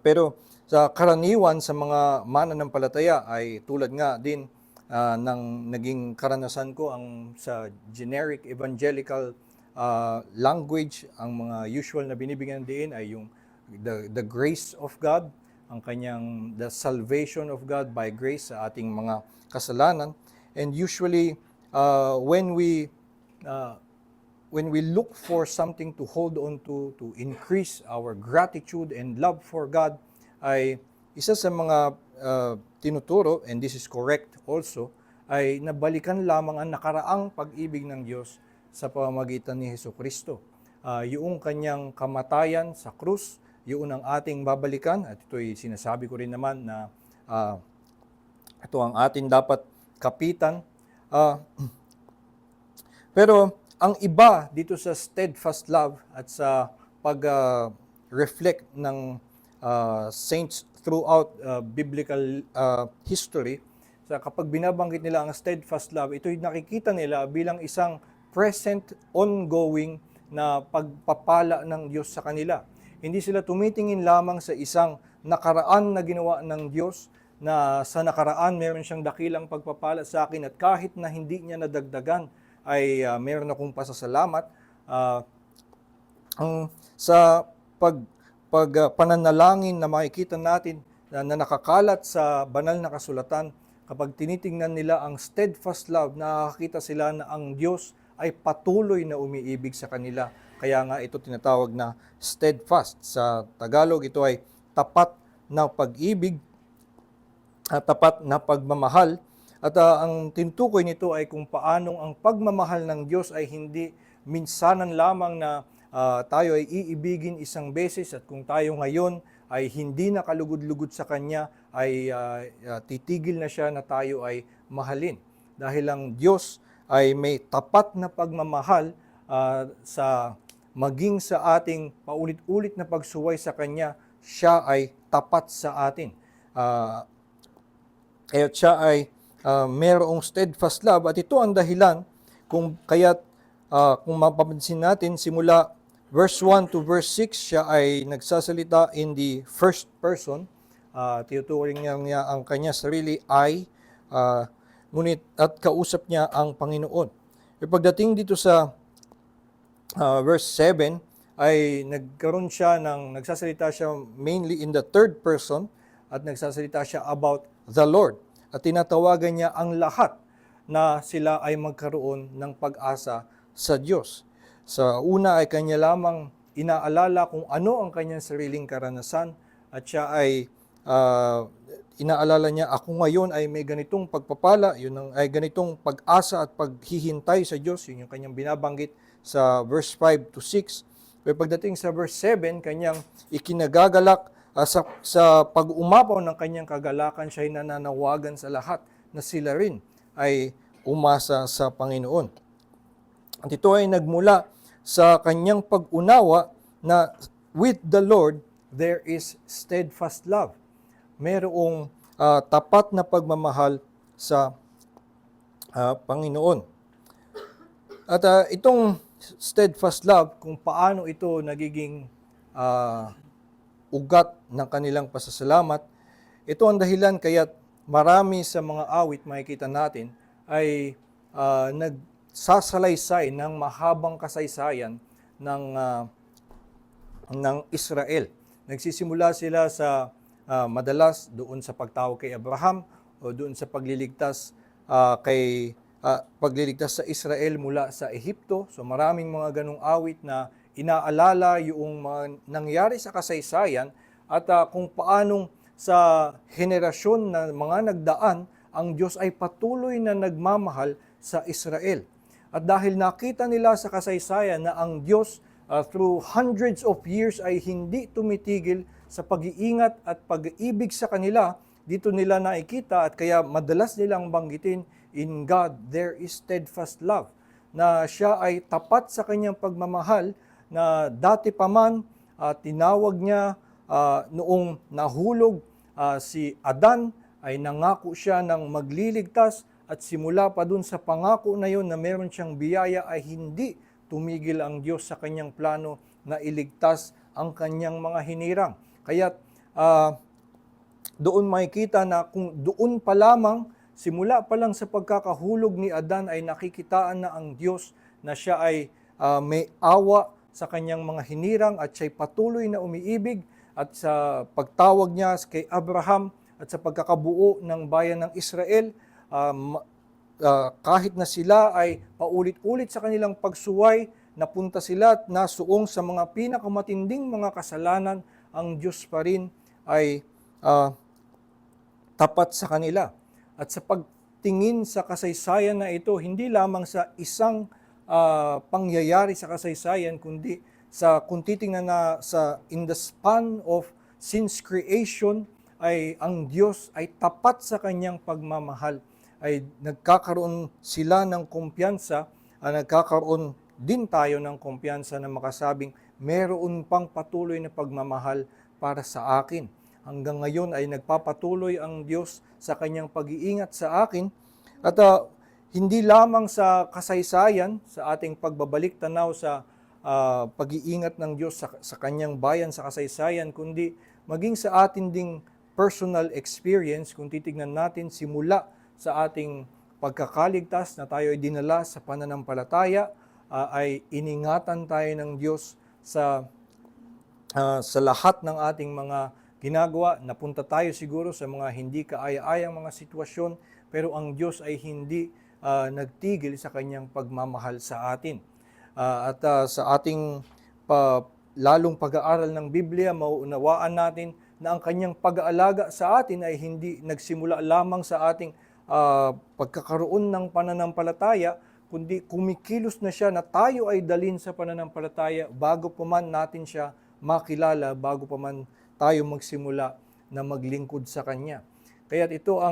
Pero sa karaniwan sa mga mananampalataya ay tulad nga din ng naging karanasan ko ang sa generic evangelical language, ang mga usual na binibigyan din ay yung the grace of God, ang kanyang the salvation of God by grace sa ating mga kasalanan. And usually when we look for something to hold on to increase our gratitude and love for God, ay isa sa mga tinuturo, and this is correct also, ay nabalikan lamang ang nakaraang pag-ibig ng Diyos sa pamamagitan ni Hesukristo. Yung kanyang kamatayan sa krus, yun ang ating babalikan, at ito'y sinasabi ko rin naman na ito ang ating dapat kapitan. Pero ang iba dito sa steadfast love at sa pag-reflect ng saints throughout biblical history, kapag binabanggit nila ang steadfast love, ito'y nakikita nila bilang isang present, ongoing na pagpapala ng Diyos sa kanila. Hindi sila tumitingin lamang sa isang nakaraan na ginawa ng Diyos, na sa nakaraan meron siyang dakilang pagpapala sa akin at kahit na hindi niya nadagdagan ay meron akong pasasalamat. Sa pananalangin na makikita natin na nakakalat sa banal na kasulatan, kapag tinitingnan nila ang steadfast love, nakakita sila na ang Diyos ay patuloy na umiibig sa kanila. Kaya nga ito tinatawag na steadfast. Sa Tagalog, ito ay tapat na pag-ibig, tapat na pagmamahal. At ang tinutukoy nito ay kung paanong ang pagmamahal ng Diyos ay hindi minsanan lamang na tayo ay iibigin isang beses at kung tayo ngayon ay hindi nakalugod-lugod sa Kanya, ay titigil na siya na tayo ay mahalin. Dahil ang Diyos ay may tapat na pagmamahal maging sa ating paulit-ulit na pagsuway sa Kanya, siya ay tapat sa atin. Kaya siya ay mayroong steadfast love, at ito ang dahilan kung mapapansin natin simula verse 1 to verse 6, siya ay nagsasalita in the first person. Tinuturing niya ang kanya sarili I, ngunit at kausap niya ang Panginoon. E pagdating dito sa verse 7, ay nagsasalita siya mainly in the third person, at nagsasalita siya about the Lord. At tinatawagan niya ang lahat na sila ay magkaroon ng pag-asa sa Diyos. Sa una ay kanya lamang inaalala kung ano ang kanyang sariling karanasan, at siya ay inaalala niya, ako ngayon ay may ganitong pagpapala, ay ganitong pag-asa at paghihintay sa Diyos. Yun yung kanyang binabanggit sa verse 5 to 6. Pero pagdating sa verse 7, kanyang ikinagagalak sa pag-umapaw ng kanyang kagalakan, siya ay nananawagan sa lahat na sila rin ay umasa sa Panginoon. At ito ay nagmula sa kanyang pag-unawa na with the Lord there is steadfast love. Mayroong tapat na pagmamahal sa Panginoon. At itong steadfast love, kung paano ito nagiging ugat ng kanilang pasasalamat, ito ang dahilan kaya't marami sa mga awit makikita natin ay nagsasalaysay ng mahabang kasaysayan ng Israel. Nagsisimula sila sa madalas doon sa pagtawag kay Abraham o doon sa pagliligtas sa Israel mula sa Ehipto. So maraming mga ganong awit na inaalala yung mga nangyari sa kasaysayan at kung paanong sa henerasyon na mga nagdaan, ang Diyos ay patuloy na nagmamahal sa Israel. At dahil nakita nila sa kasaysayan na ang Diyos through hundreds of years ay hindi tumitigil sa pag-iingat at pag-ibig sa kanila, dito nila nakikita at kaya madalas nilang banggitin, in God there is steadfast love, na siya ay tapat sa kanyang pagmamahal na dati pa man tinawag niya noong nahulog si Adan, ay nangako siya ng magliligtas at simula pa dun sa pangako na yon na meron siyang biyaya ay hindi tumigil ang Diyos sa kanyang plano na iligtas ang kanyang mga hinirang. Kaya doon makikita na kung doon pa lamang, simula pa lang sa pagkakahulog ni Adan ay nakikitaan na ang Diyos na siya ay may awa sa kanyang mga hinirang at siya'y patuloy na umiibig at sa pagtawag niya kay Abraham at sa pagkakabuo ng bayan ng Israel, kahit na sila ay paulit-ulit sa kanilang pagsuway, napunta sila at nasuong sa mga pinakamatinding mga kasalanan, ang Diyos pa rin ay tapat sa kanila. At sa pagtingin sa kasaysayan na ito, hindi lamang sa isang pangyayari sa kasaysayan, kundi kung titingnan na in the span of since creation, ay ang Diyos ay tapat sa kanyang pagmamahal, ay nagkakaroon sila ng kumpiyansa, nagkakaroon din tayo ng kumpiyansa na makasabing meron pang patuloy na pagmamahal para sa akin. Hanggang ngayon ay nagpapatuloy ang Diyos sa kanyang pag-iingat sa akin at hindi lamang sa kasaysayan, sa ating pagbabalik tanaw sa pag-iingat ng Diyos sa kanyang bayan sa kasaysayan, kundi maging sa atin ding personal experience, kung titignan natin simula sa ating pagkakaligtas na tayo ay dinala sa pananampalataya, ay iningatan tayo ng Diyos sa lahat ng ating mga ginagawa. Napunta tayo siguro sa mga hindi kaaya-ayang mga sitwasyon, pero ang Diyos ay hindi nagtigil sa kanyang pagmamahal sa atin. Sa ating lalong pag-aaral ng Biblia, mauunawaan natin na ang kanyang pag-aalaga sa atin ay hindi nagsimula lamang sa ating pagkakaroon ng pananampalataya, kundi kumikilos na siya na tayo ay dalhin sa pananampalataya bago pa man natin siya makilala, bago pa man tayo magsimula na maglingkod sa Kanya. Kaya ito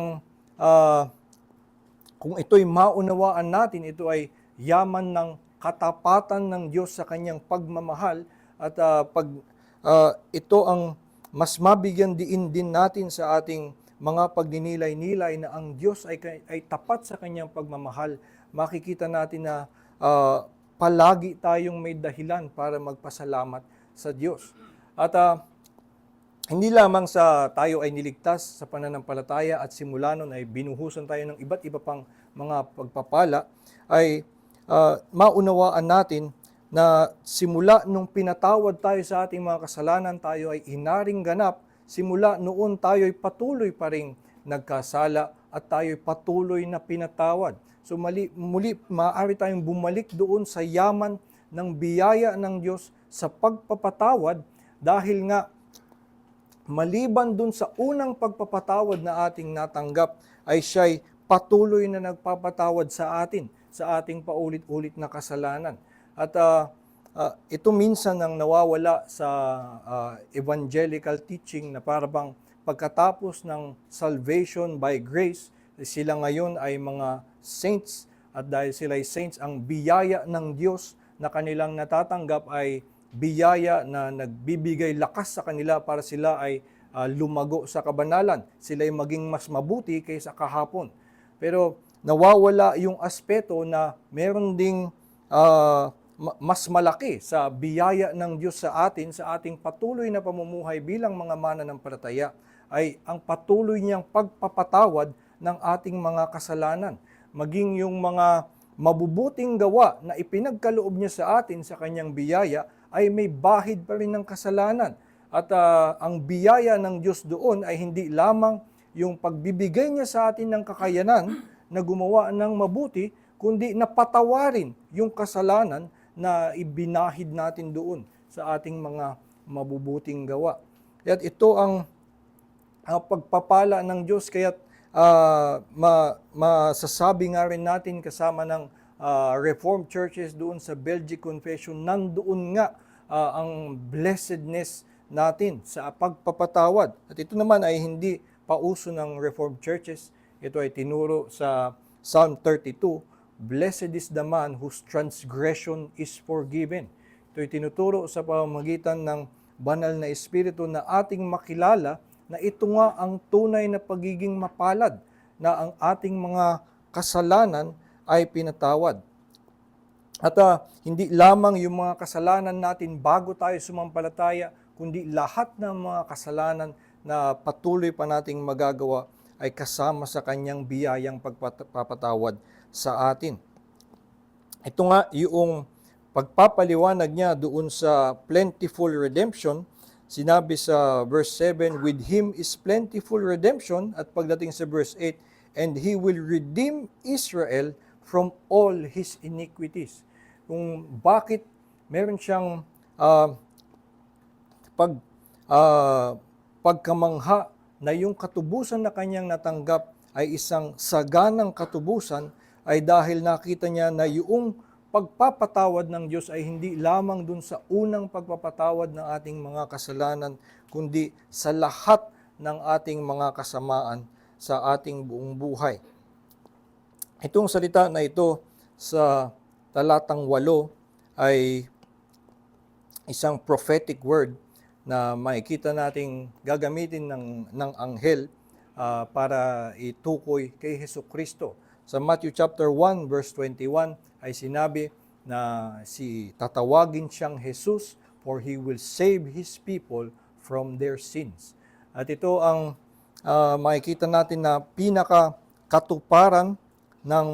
kung ito'y maunawaan natin, ito ay yaman ng katapatan ng Diyos sa Kanyang pagmamahal at ito ang mas mabigyan diin din natin sa ating mga pagninilay-nilay na ang Diyos ay tapat sa kanyang pagmamahal. Makikita natin na palagi tayong may dahilan para magpasalamat sa Diyos. At hindi lamang sa tayo ay niligtas sa pananampalataya at simula nun ay binuhusan tayo ng iba't iba pang mga pagpapala, ay maunawaan natin na simula nung pinatawad tayo sa ating mga kasalanan, tayo ay inaring ganap. Simula noon tayo ay patuloy pa rin nagkasala at tayo ay patuloy na pinatawad. So muli maaari tayong bumalik doon sa yaman ng biyaya ng Diyos sa pagpapatawad, dahil nga maliban doon sa unang pagpapatawad na ating natanggap, ay siya'y patuloy na nagpapatawad sa atin, sa ating paulit-ulit na kasalanan. At ito minsan ang nawawala sa evangelical teaching, na parang pagkatapos ng salvation by grace, sila ngayon ay mga saints, at dahil sila ay saints, ang biyaya ng Diyos na kanilang natatanggap ay biyaya na nagbibigay lakas sa kanila para sila ay lumago sa kabanalan. Sila ay maging mas mabuti kaysa kahapon. Pero nawawala yung aspeto na meron ding mas malaki sa biyaya ng Diyos sa atin, sa ating patuloy na pamumuhay bilang mga mananampalataya, ay ang patuloy niyang pagpapatawad ng ating mga kasalanan. Maging yung mga mabubuting gawa na ipinagkaloob niya sa atin sa kanyang biyaya ay may bahid pa rin ng kasalanan. At ang biyaya ng Diyos doon ay hindi lamang yung pagbibigay niya sa atin ng kakayanan na gumawa ng mabuti, kundi napatawarin yung kasalanan na ibinahid natin doon sa ating mga mabubuting gawa. At ito ang pagpapala ng Diyos, kaya't masasabi nga rin natin kasama ng Reformed churches doon sa Belgic Confession, nandoon nga ang blessedness natin sa pagpapatawad. At ito naman ay hindi pauso ng Reformed churches. Ito ay tinuro sa Psalm 32, "Blessed is the man whose transgression is forgiven." Ito ay tinuturo sa pamamagitan ng banal na Espiritu na ating makilala na ito nga ang tunay na pagiging mapalad, na ang ating mga kasalanan ay pinatawad. At hindi lamang yung mga kasalanan natin bago tayo sumampalataya, kundi lahat ng mga kasalanan na patuloy pa nating magagawa ay kasama sa kanyang biyayang pagpapatawad sa atin. Ito nga yung pagpapaliwanag niya doon sa plentiful redemption. Sinabi sa verse 7, "With him is plentiful redemption," at pagdating sa verse 8, "And he will redeem Israel from all his iniquities." Kung bakit meron siyang pagkamangha na yung katubusan na kanyang natanggap ay isang saganang katubusan, ay dahil nakita niya na yung pagpapatawad ng Diyos ay hindi lamang dun sa unang pagpapatawad ng ating mga kasalanan, kundi sa lahat ng ating mga kasamaan sa ating buong buhay. Itong salita na ito sa talatang 8 ay isang prophetic word na makikita nating gagamitin ng anghel para itukoy kay Hesukristo. Sa Matthew chapter 1 verse 21 ay sinabi na tatawagin siyang Jesus, for he will save his people from their sins. At ito ang makikita natin na pinakakatuparan ng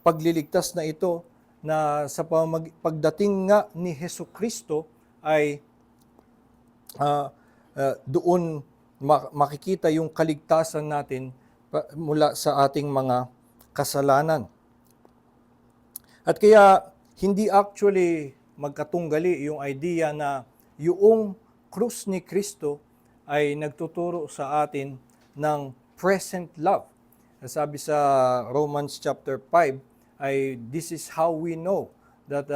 pagliligtas na ito, na sa pagdating nga ni Hesukristo ay doon makikita yung kaligtasan natin mula sa ating mga kasalanan. At kaya hindi actually magkatunggali yung idea na yung krus ni Kristo ay nagtuturo sa atin ng present love. Sabi sa Romans chapter 5 ay this is how we know that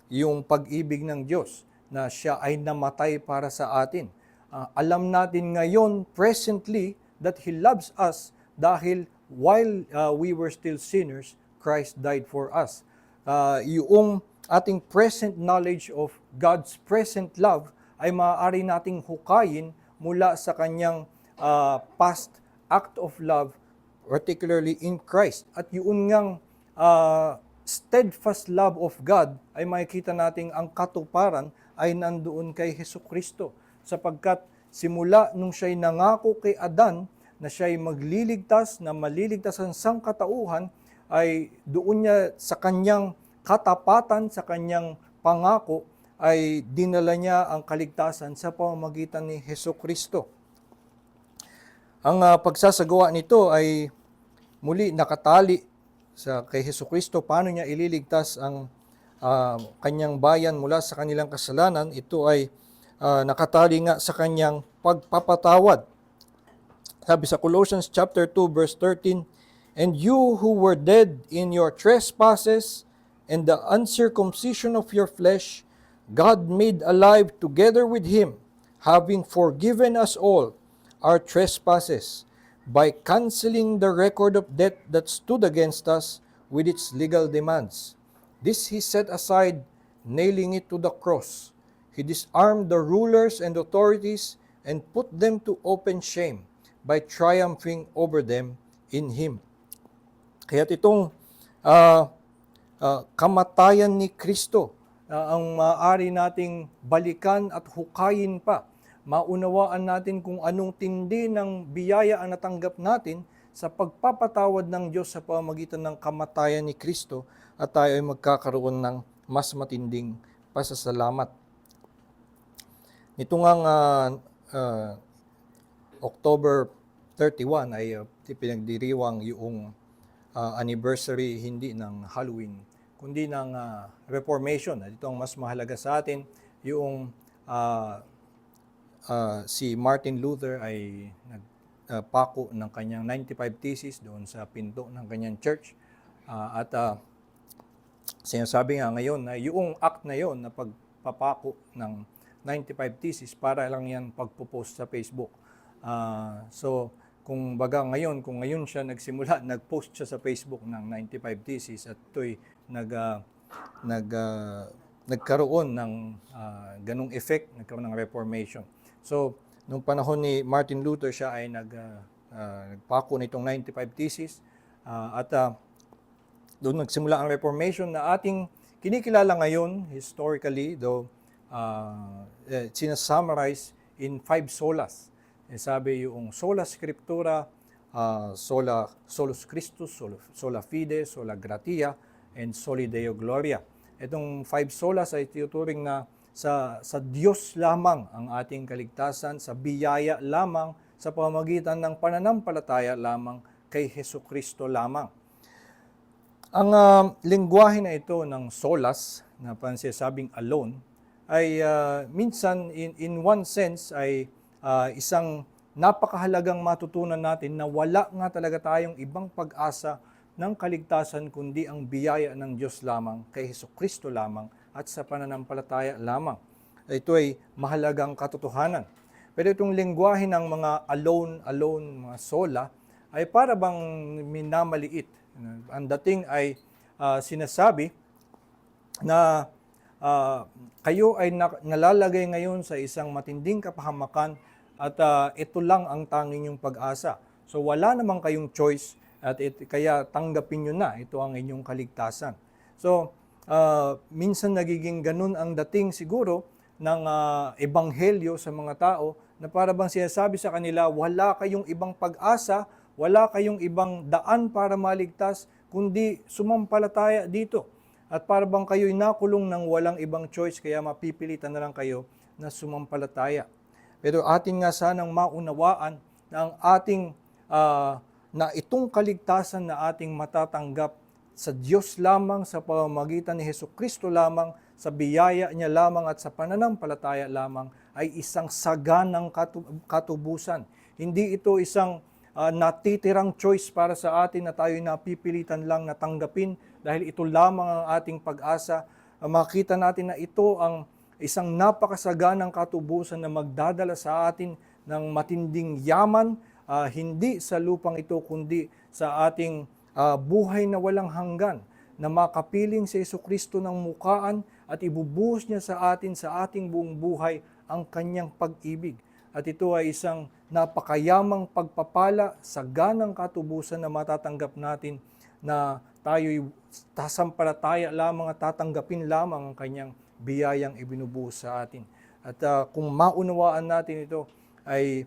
yung pag-ibig ng Diyos, na siya ay namatay para sa atin. Alam natin ngayon, presently, that He loves us dahil while we were still sinners, Christ died for us. Yung ating present knowledge of God's present love ay maaari nating hukayin mula sa kanyang past act of love, particularly in Christ. At yun ngang steadfast love of God ay makikita nating ang katuparan ay nandoon kay Hesukristo, sapagkat simula nung siya'y nangako kay Adan na siya'y magliligtas, na maliligtas ang sangkatauhan, ay doon niya sa kanyang katapatan, sa kanyang pangako, ay dinala niya ang kaligtasan sa pamamagitan ni Hesukristo. Ang pagsasagawa nito ay muli nakatali kay Hesukristo. Paano niya ililigtas ang kanyang bayan mula sa kanilang kasalanan? Ito ay nakatali nga sa kanyang pagpapatawad. Sabi sa Colossians chapter 2 verse 13, "And you who were dead in your trespasses and the uncircumcision of your flesh, God made alive together with him, having forgiven us all our trespasses, by canceling the record of debt that stood against us with its legal demands. This he set aside, nailing it to the cross. He disarmed the rulers and authorities and put them to open shame by triumphing over them in him." Kaya itong kamatayan ni Kristo ang maaari nating balikan at hukayin pa. Maunawaan natin kung anong tindi ng biyaya ang natanggap natin sa pagpapatawad ng Diyos sa pamamagitan ng kamatayan ni Kristo at tayo ay magkakaroon ng mas matinding pasasalamat. Nito ngang October 31 ay pinagdiriwang yung anniversary hindi ng Halloween, kundi ng Reformation. Ito ang mas mahalaga sa atin, yung si Martin Luther ay nagpako ng kanyang 95 Theses doon sa pinto ng kanyang church. Sinasabi nga ngayon na yung act na yon na pagpapako ng 95 Theses, para lang yan pagpo-post sa Facebook. So, kung ngayon siya nagsimula, nag-post siya sa Facebook ng 95 Theses at ito'y nagkaroon ng ganung effect, nagkaroon ng Reformation. So, nung panahon ni Martin Luther, siya ay nagpako nitong 95 Theses at doon nagsimula ang Reformation na ating kinikilala ngayon, historically, though sinasummarize in 5 solas. Sabi yung sola scriptura, solus Christus, sola fide, sola gratia, and soli Deo gloria. Itong 5 solas ay tinuturing na sa Diyos lamang ang ating kaligtasan, sa biyaya lamang, sa pamamagitan ng pananampalataya lamang kay Hesukristo lamang. Ang lengguwahe na ito ng solas, na pansasabing alone, ay minsan in one sense ay isang napakahalagang matutunan natin na wala nga talaga tayong ibang pag-asa ng kaligtasan kundi ang biyaya ng Diyos lamang, kay Hesukristo lamang at sa pananampalataya lamang. Ito ay mahalagang katotohanan. Pero itong lengguwahe ng mga alone, mga sola, ay para bang minamaliit. Ang dating ay sinasabi na kayo ay nalalagay ngayon sa isang matinding kapahamakan at ito lang ang tanging yung pag-asa. So wala namang kayong choice at kaya tanggapin nyo na, ito ang inyong kaligtasan. So minsan nagiging ganun ang dating siguro ng ebanghelyo sa mga tao na para bang sinasabi sa kanila, wala kayong ibang pag-asa, wala kayong ibang daan para maligtas, kundi sumampalataya dito. At para bang kayo'y nakulong ng walang ibang choice, kaya mapipilitan na lang kayo na sumampalataya. Pero atin nga sanang maunawaan na ang ating, na itong kaligtasan na ating matatanggap sa Diyos lamang, sa pamamagitan ni Hesukristo lamang, sa biyaya niya lamang at sa pananampalataya lamang, ay isang saganang katubusan. Hindi ito isang natitirang choice para sa atin na tayo napipilitan lang na tanggapin dahil ito lamang ang ating pag-asa. Makita natin na ito ang isang napakasaganang katubusan na magdadala sa atin ng matinding yaman, hindi sa lupang ito kundi sa ating buhay na walang hanggan, na makapiling si Hesukristo ng mukaan at ibubuhos niya sa atin sa ating buong buhay ang kanyang pag-ibig. At ito ay isang napakayamang pagpapala, saganang katubusan na matatanggap natin na tayo'y sasampalataya lamang at tatanggapin lamang ang kanyang biyayang ibinubuhos sa atin. At kung maunawaan natin ito, ay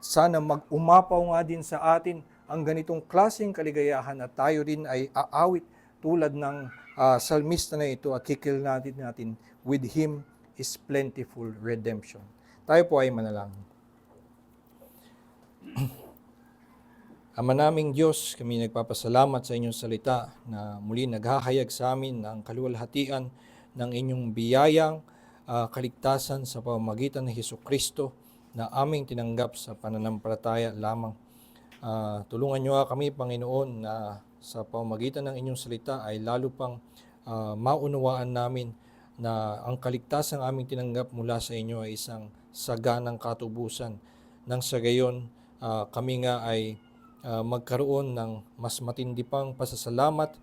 sana mag-umapaw nga din sa atin ang ganitong klaseng kaligayahan at tayo rin ay aawit tulad ng salmista na ito at kikil natin, with Him is plentiful redemption. Tayo po ay manalangin. Ama naming Diyos, kami nagpapasalamat sa inyong salita na muli naghahayag sa amin ng kaluwalhatian ng inyong biyayang kaligtasan sa pamamagitan ng Hesukristo na aming tinanggap sa pananampalataya lamang. Tulungan niyo kami, Panginoon, na sa pamamagitan ng inyong salita ay lalo pang maunawaan namin na ang kaligtasang aming tinanggap mula sa inyo ay isang saganang katubusan. Nang sa gayon, kami nga ay magkaroon ng mas matindi pang pasasalamat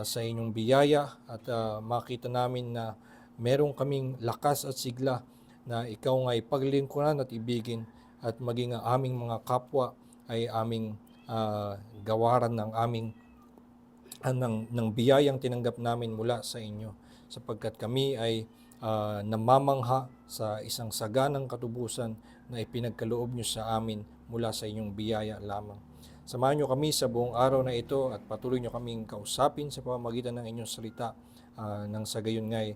sa inyong biyaya at makita namin na meron kaming lakas at sigla na ikaw nga ipaglingkuran at ibigin at maging ang aming mga kapwa ay aming gawaran ng aming ng biyayang tinanggap namin mula sa inyo, sapagkat kami ay namamangha sa isang saganang katubusan na ipinagkaloob nyo sa amin mula sa inyong biyaya lamang. Samahan nyo kami sa buong araw na ito at patuloy nyo kaming kausapin sa pamamagitan ng inyong salita, nang sa gayon nga'y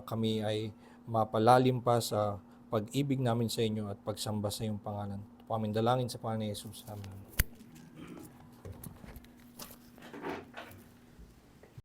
kami ay mapalalim pa sa pag-ibig namin sa inyo at pagsamba sa iyong pangalan. Ito po aming dalangin sa pangalan ni Jesus. Amen.